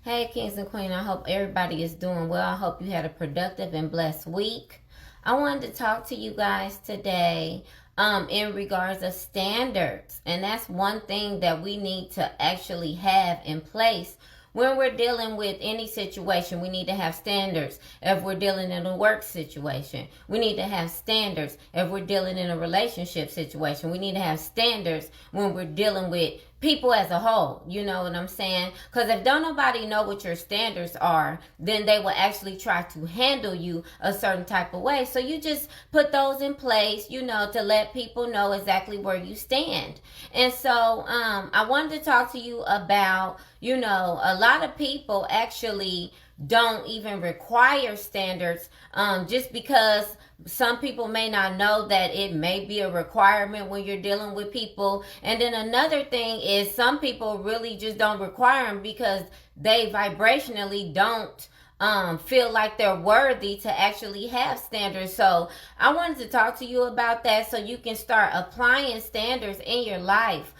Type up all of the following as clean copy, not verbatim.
Hey, Kings and Queen, I hope everybody is doing well. I hope you had a productive and blessed week. I wanted to talk to you guys today in regards of standards. And that's one thing that we need to actually have in place when we're dealing with any situation. We need to have standards. If we're dealing in a work situation, we need to have standards. If we're dealing in a relationship situation, we need to have standards when we're dealing with people as a whole. You know what I'm saying? Because if don't nobody know what your standards are, then they will actually try to handle you a certain type of way. So you just put those in place, to let people know exactly where you stand. And so I wanted to talk to you about, a lot of people actually don't even require standards just because some people may not know that it may be a requirement when you're dealing with people. And then another thing is some people really just don't require them because they vibrationally don't feel like they're worthy to actually have standards. So I wanted to talk to you about that so you can start applying standards in your life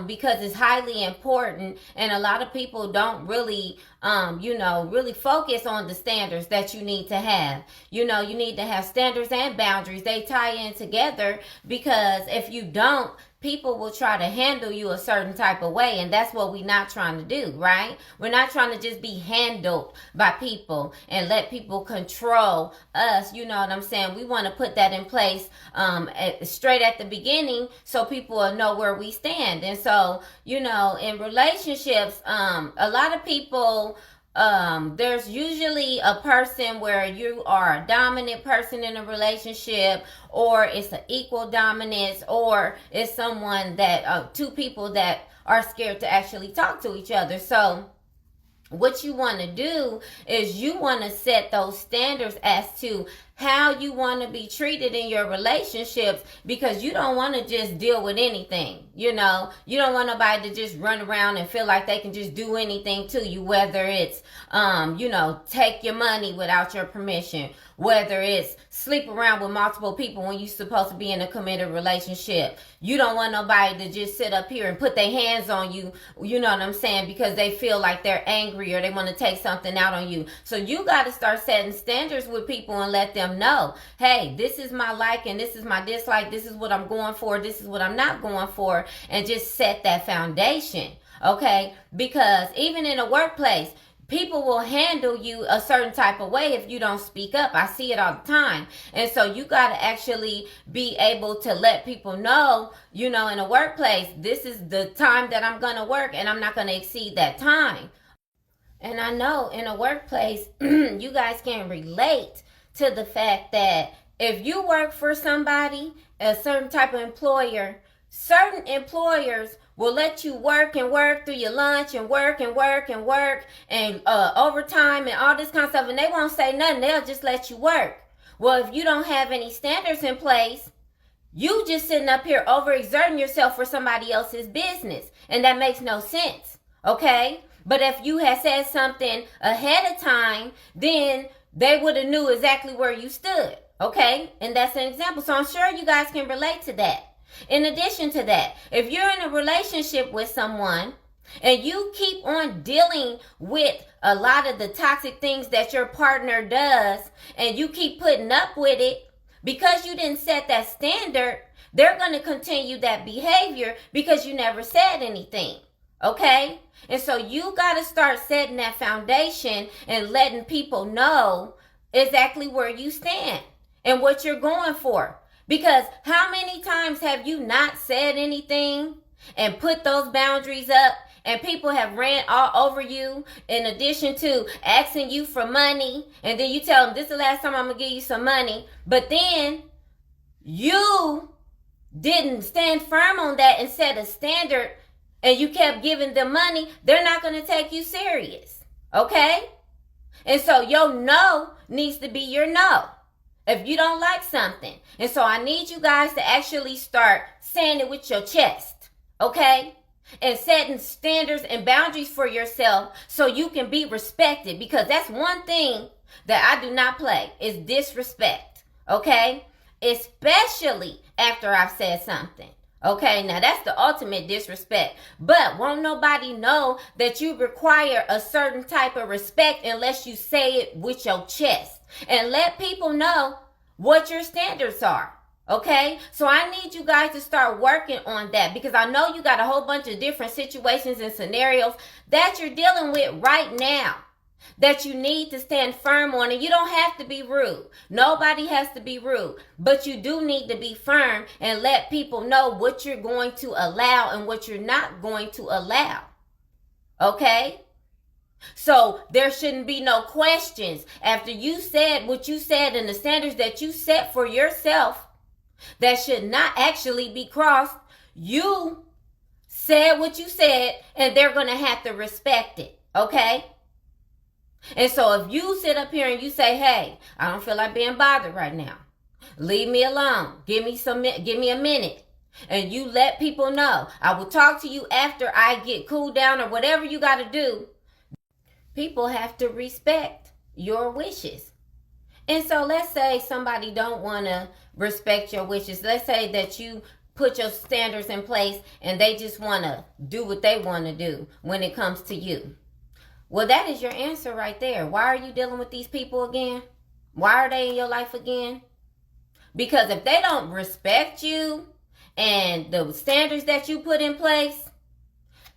because it's highly important, and a lot of people don't really really focus on the standards that you need to have. You need to have standards and boundaries. They tie in together, because if you don't, people will try to handle you a certain type of way, and that's what we're not trying to do, right? We're not trying to just be handled by people and let people control us. You know what I'm saying? We want to put that in place straight at the beginning so people will know where we stand. And so, in relationships, a lot of people, there's usually a person where you are a dominant person in a relationship, or it's an equal dominance, or it's someone that two people that are scared to actually talk to each other. So what you want to do is you want to set those standards as to how you want to be treated in your relationships, because you don't want to just deal with anything. You don't want nobody to just run around and feel like they can just do anything to you, whether it's take your money without your permission, whether it's sleep around with multiple people when you're supposed to be in a committed relationship. You don't want nobody to just sit up here and put their hands on you, you know what I'm saying, because they feel like they're angry or they want to take something out on you. So you got to start setting standards with people and let them know, hey, this is my like and this is my dislike, this is what I'm going for, this is what I'm not going for, and just set that foundation, okay? Because even in a workplace, people will handle you a certain type of way if you don't speak up. I see it all the time. And so you got to actually be able to let people know, in a workplace, this is the time that I'm going to work and I'm not going to exceed that time. And I know in a workplace, you guys can relate to the fact that if you work for somebody, a certain type of employer, certain employers will let you work and work through your lunch and work and work and work and overtime and all this kind of stuff, and they won't say nothing. They'll just let you work. Well, if you don't have any standards in place, you just sitting up here overexerting yourself for somebody else's business, and that makes no sense, okay? But if you had said something ahead of time, then they would have knew exactly where you stood, okay? And that's an example. So I'm sure you guys can relate to that. In addition to that, if you're in a relationship with someone and you keep on dealing with a lot of the toxic things that your partner does, and you keep putting up with it because you didn't set that standard, they're going to continue that behavior because you never said anything, okay? And so you got to start setting that foundation and letting people know exactly where you stand and what you're going for. Because how many times have you not said anything and put those boundaries up, and people have ran all over you, in addition to asking you for money, and then you tell them, this is the last time I'm going to give you some money, but then you didn't stand firm on that and set a standard, and you kept giving them money, they're not going to take you serious, okay? And so your no needs to be your no if you don't like something. And so I need you guys to actually start saying it with your chest, okay? And setting standards and boundaries for yourself so you can be respected, because that's one thing that I do not play is disrespect, okay? Especially after I've said something, Okay, now that's the ultimate disrespect. But won't nobody know that you require a certain type of respect unless you say it with your chest. And let people know what your standards are. Okay, so I need you guys to start working on that, because I know you got a whole bunch of different situations and scenarios that you're dealing with right now that you need to stand firm on. And you don't have to be rude. Nobody has to be rude. But you do need to be firm and let people know what you're going to allow and what you're not going to allow. Okay? So there shouldn't be no questions. After you said what you said and the standards that you set for yourself that should not actually be crossed, you said what you said, and they're going to have to respect it. Okay? And so if you sit up here and you say, hey, I don't feel like being bothered right now, leave me alone, give me a minute, and you let people know, I will talk to you after I get cooled down or whatever you got to do, people have to respect your wishes. And so let's say somebody don't want to respect your wishes. Let's say that you put your standards in place and they just want to do what they want to do when it comes to you. Well, that is your answer right there. Why are you dealing with these people again? Why are they in your life again? Because if they don't respect you and the standards that you put in place,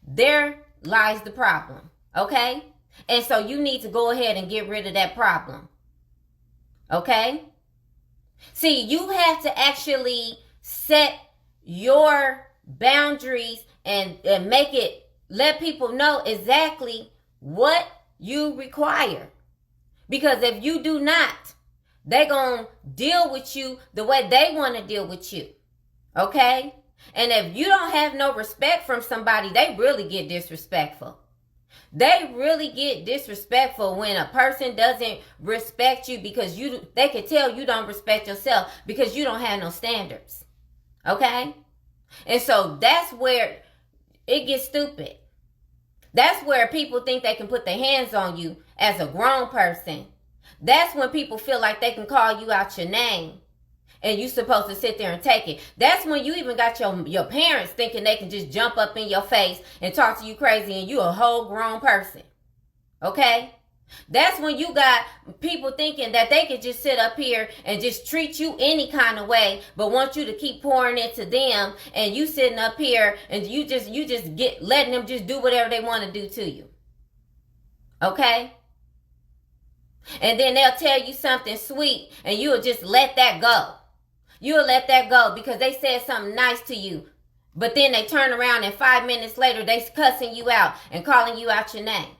there lies the problem. Okay? And so you need to go ahead and get rid of that problem. Okay? See, you have to actually set your boundaries and let people know exactly what you require. Because if you do not, they're going to deal with you the way they want to deal with you. Okay? And if you don't have no respect from somebody, they really get disrespectful. They really get disrespectful when a person doesn't respect you, because they can tell you don't respect yourself because you don't have no standards. Okay? And so that's where it gets stupid. That's where people think they can put their hands on you as a grown person. That's when people feel like they can call you out your name and you're supposed to sit there and take it. That's when you even got your parents thinking they can just jump up in your face and talk to you crazy and you a whole grown person. Okay? That's when you got people thinking that they could just sit up here and just treat you any kind of way, but want you to keep pouring into them, and you sitting up here and you just get letting them just do whatever they want to do to you. Okay? And then they'll tell you something sweet and you'll just let that go. You'll let that go because they said something nice to you. But then they turn around and 5 minutes later they cussing you out and calling you out your name.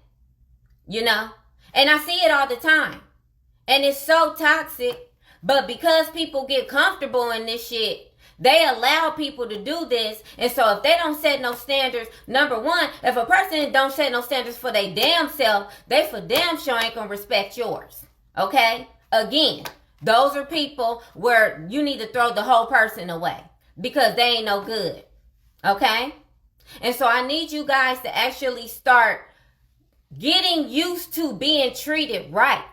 You know? And I see it all the time. And it's so toxic. But because people get comfortable in this shit, they allow people to do this. And so if they don't set no standards, number one, if a person don't set no standards for their damn self, they for damn sure ain't gonna respect yours. Okay? Again, those are people where you need to throw the whole person away because they ain't no good. Okay? And so I need you guys to actually start getting used to being treated right.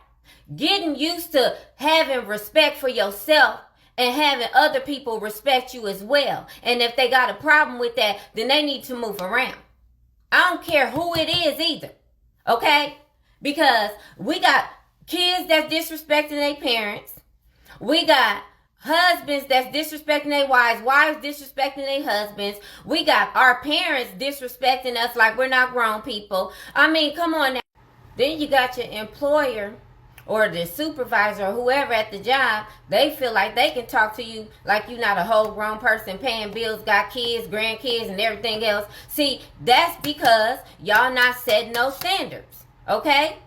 Getting used to having respect for yourself and having other people respect you as well. And if they got a problem with that, then they need to move around. I don't care who it is either. Okay? Because we got kids that's disrespecting their parents. We got husbands that's disrespecting their wives disrespecting their husbands. We got our parents disrespecting us like we're not grown people. I mean, come on now. Then you got your employer or the supervisor or whoever at the job. They feel like they can talk to you like you're not a whole grown person paying bills, got kids, grandkids, and everything else. See, that's because y'all not setting no standards. Okay?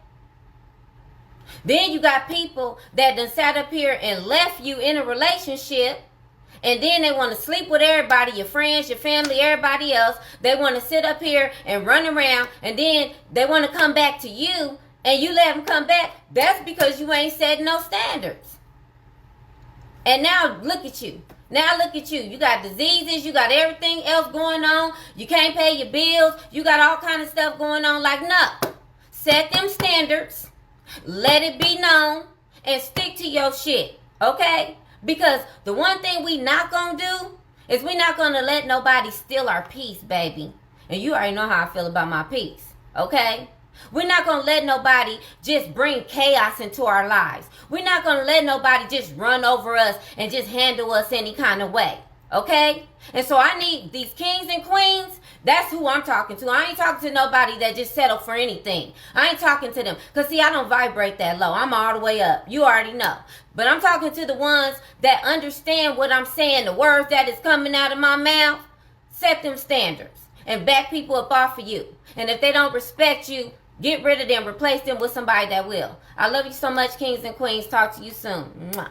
Then you got people that done sat up here and left you in a relationship, and then they want to sleep with everybody, your friends, your family, everybody else. They want to sit up here and run around, and then they want to come back to you, and you let them come back. That's because you ain't setting no standards. And now look at you. Now look at you. You got diseases. You got everything else going on. You can't pay your bills. You got all kind of stuff going on. Like, no. Set them standards. Let it be known and stick to your shit, okay? Because the one thing we not gonna do is we're not going to let nobody steal our peace, baby. And you already know how I feel about my peace, okay? We're not going to let nobody just bring chaos into our lives. We're not going to let nobody just run over us and just handle us any kind of way, okay? And so I need these kings and queens. That's who I'm talking to. I ain't talking to nobody that just settle for anything. I ain't talking to them. Because, see, I don't vibrate that low. I'm all the way up. You already know. But I'm talking to the ones that understand what I'm saying, the words that is coming out of my mouth. Set them standards and back people up off of you. And if they don't respect you, get rid of them. Replace them with somebody that will. I love you so much, kings and queens. Talk to you soon. Mwah.